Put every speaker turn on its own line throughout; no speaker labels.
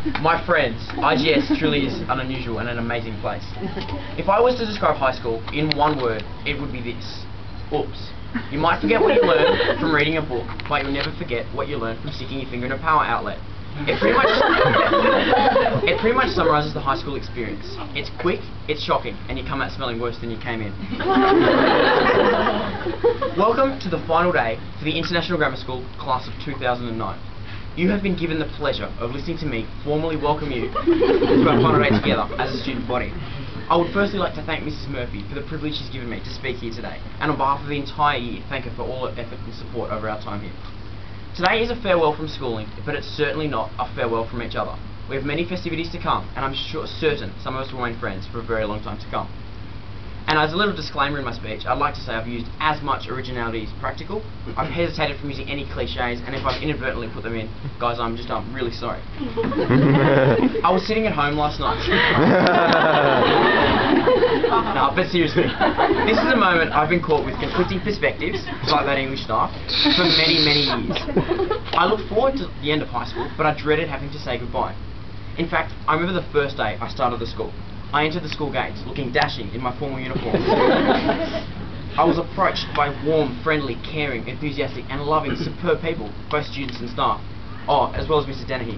My friends, IGS truly is an unusual and an amazing place. If I was to describe high school in one word, it would be this: oops. You might forget what you learned from reading a book, but you'll never forget what you learned from sticking your finger in a power outlet. It pretty much summarises the high school experience. It's quick, it's shocking, and you come out smelling worse than you came in. Welcome to the final day for the International Grammar School class of 2009. You have been given the pleasure of listening to me formally welcome you to our final day together as a student body. I would firstly like to thank Mrs. Murphy for the privilege she's given me to speak here today, and on behalf of the entire year, thank her for all her effort and support over our time here. Today is a farewell from schooling, but it's certainly not a farewell from each other. We have many festivities to come, and I'm certain some of us will remain friends for a very long time to come. And as a little disclaimer in my speech, I'd like to say I've used as much originality as practical. I've hesitated from using any cliches, and if I've inadvertently put them in, guys, I'm really sorry. I was sitting at home last night. No, but seriously, this is a moment I've been caught with conflicting perspectives, like that English staff, for many, many years. I looked forward to the end of high school, but I dreaded having to say goodbye. In fact, I remember the first day I started the school. I entered the school gates, looking dashing in my formal uniform. I was approached by warm, friendly, caring, enthusiastic and loving, superb people, both students and staff. Oh, as well as Mrs. Dennehy.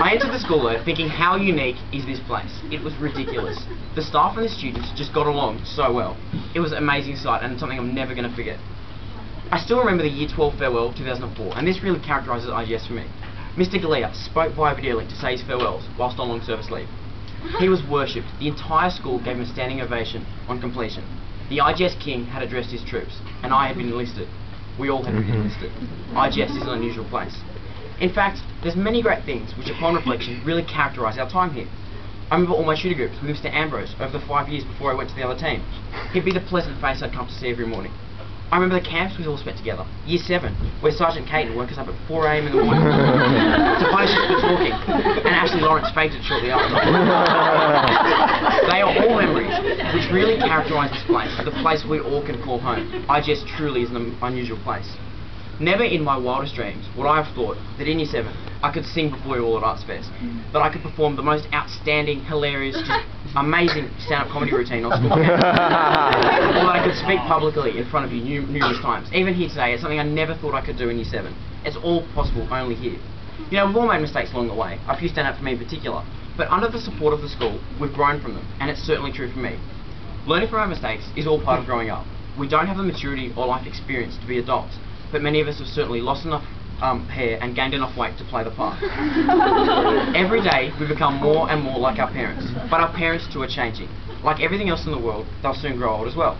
I entered the school though, thinking how unique is this place. It was ridiculous. The staff and the students just got along so well. It was an amazing sight and something I'm never going to forget. I still remember the Year 12 farewell of 2004, and this really characterises IGS for me. Mr. Galea spoke via video link to say his farewells whilst on long service leave. He was worshipped. The entire school gave him a standing ovation on completion. The IGS King had addressed his troops, and I had been enlisted. We all had been enlisted. IGS is an unusual place. In fact, there's many great things which upon reflection really characterise our time here. I remember all my shooter groups with Mr. Ambrose over the 5 years before I went to the other team. He'd be the pleasant face I'd come to see every morning. I remember the camps we all spent together. Year 7, where Sergeant Caton woke us up at 4 AM in the morning to punish us for talking, and Ashley Lawrence fainted shortly after. They are all memories which really characterise this place, the place we all can call home. IGS truly is an unusual place. Never in my wildest dreams would I have thought that in Year 7 I could sing before you all at Arts Fest, that I could perform the most outstanding, hilarious, just amazing stand-up comedy routine on school campus, or that I could speak publicly in front of you numerous times. Even here today, it's something I never thought I could do in Year 7. It's all possible only here. You know, we've all made mistakes along the way, a few stand out for me in particular, but under the support of the school, we've grown from them, and it's certainly true for me. Learning from our mistakes is all part of growing up. We don't have the maturity or life experience to be adults, but many of us have certainly lost enough hair and gained enough weight to play the part. Every day we become more and more like our parents, but our parents too are changing. Like everything else in the world, they'll soon grow old as well.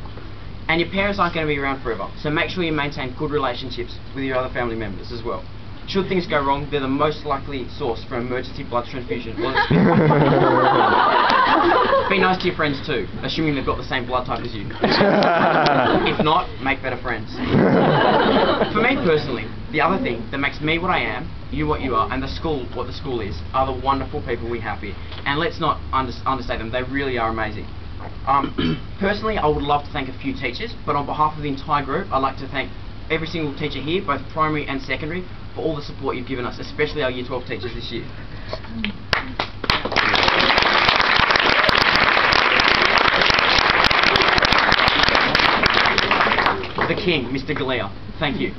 And your parents aren't going to be around forever, so make sure you maintain good relationships with your other family members as well. Should things go wrong, they're the most likely source for emergency blood transfusion. Be nice to your friends too, assuming they've got the same blood type as you. If not, make better friends. For me personally, the other thing that makes me what I am, you what you are, and the school what the school is, are the wonderful people we have here. And let's not understate them, they really are amazing. Personally, I would love to thank a few teachers, but on behalf of the entire group, I'd like to thank every single teacher here, both primary and secondary, for all the support you've given us, especially our Year 12 teachers this year. The King, Mr. Galea, thank you.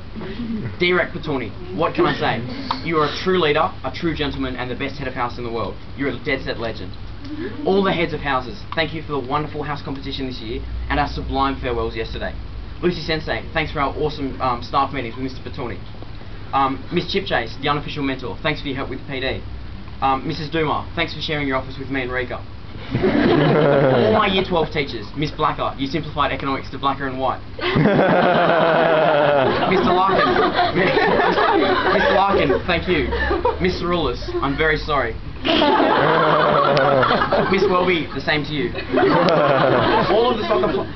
Direct Patoni, what can I say? You are a true leader, a true gentleman, and the best head of house in the world. You're a dead set legend. All the heads of houses, thank you for the wonderful house competition this year and our sublime farewells yesterday. Lucy Sensei, thanks for our awesome staff meetings with Mr. Patoni. Miss Chipchase, the unofficial mentor, thanks for your help with PD. Mrs. Duma, thanks for sharing your office with me and Rika. All my Year 12 teachers, Miss Blacker, you simplified economics to blacker and white. Mr. Larkin, thank you. Miss Cerulis, I'm very sorry. Miss Welby, the same to you. All of the soccer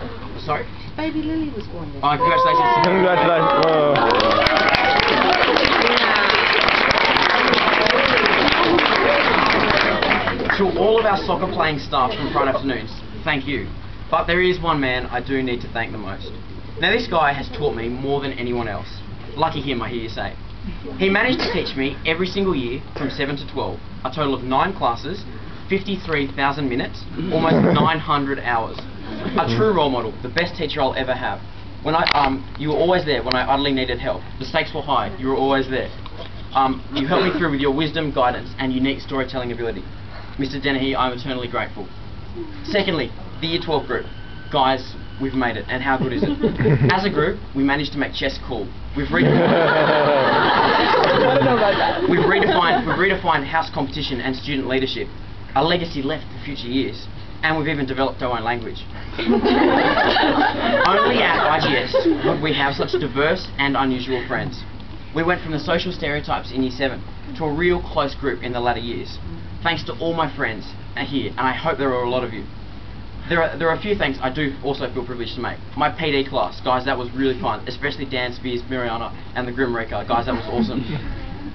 sorry?
Baby Lily was born this.
Oh, congratulations. To all of our soccer playing staff from Friday afternoons, thank you. But there is one man I do need to thank the most. Now this guy has taught me more than anyone else. Lucky him, I hear you say. He managed to teach me every single year from 7 to 12, a total of 9 classes, 53,000 minutes, almost 900 hours. A true role model, the best teacher I'll ever have. When you were always there when I utterly needed help. The stakes were high, you were always there. You helped me through with your wisdom, guidance, and unique storytelling ability. Mr. Dennehy, I'm eternally grateful. Secondly, the Year 12 group. Guys, we've made it, and how good is it? As a group, we managed to make chess cool. We've redefined house competition and student leadership, a legacy left for future years, and we've even developed our own language. Only at IGS would we have such diverse and unusual friends. We went from the social stereotypes in Year 7 to a real close group in the latter years. Thanks to all my friends here, and I hope there are a lot of you. There are a few things I do also feel privileged to make. My PD class, guys, that was really fun, especially Dan Spears, Miriana, and the Grim Reaper. Guys, that was awesome.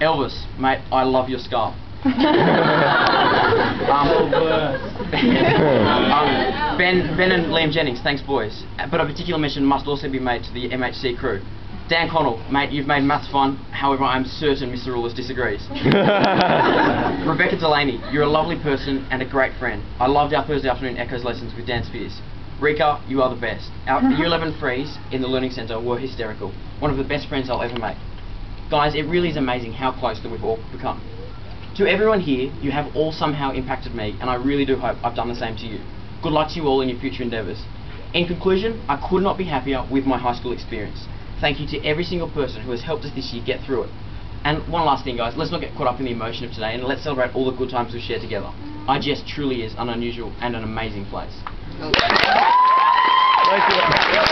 Elvis, mate, I love your scarf. Ben and Liam Jennings, thanks boys. But a particular mention must also be made to the MHC crew. Dan Connell, mate, you've made maths fun, however I'm certain Mr. Rulers disagrees. Rebecca Delaney, you're a lovely person and a great friend. I loved our Thursday afternoon Echoes lessons with Dan Spears. Rika, you are the best. Our Year 11 frees in the Learning Centre were hysterical. One of the best friends I'll ever make. Guys, it really is amazing how close that we've all become. To everyone here, you have all somehow impacted me, and I really do hope I've done the same to you. Good luck to you all in your future endeavours. In conclusion, I could not be happier with my high school experience. Thank you to every single person who has helped us this year get through it. And one last thing, guys, let's not get caught up in the emotion of today, and let's celebrate all the good times we've shared together. IGS truly is an unusual and an amazing place.
Thank you.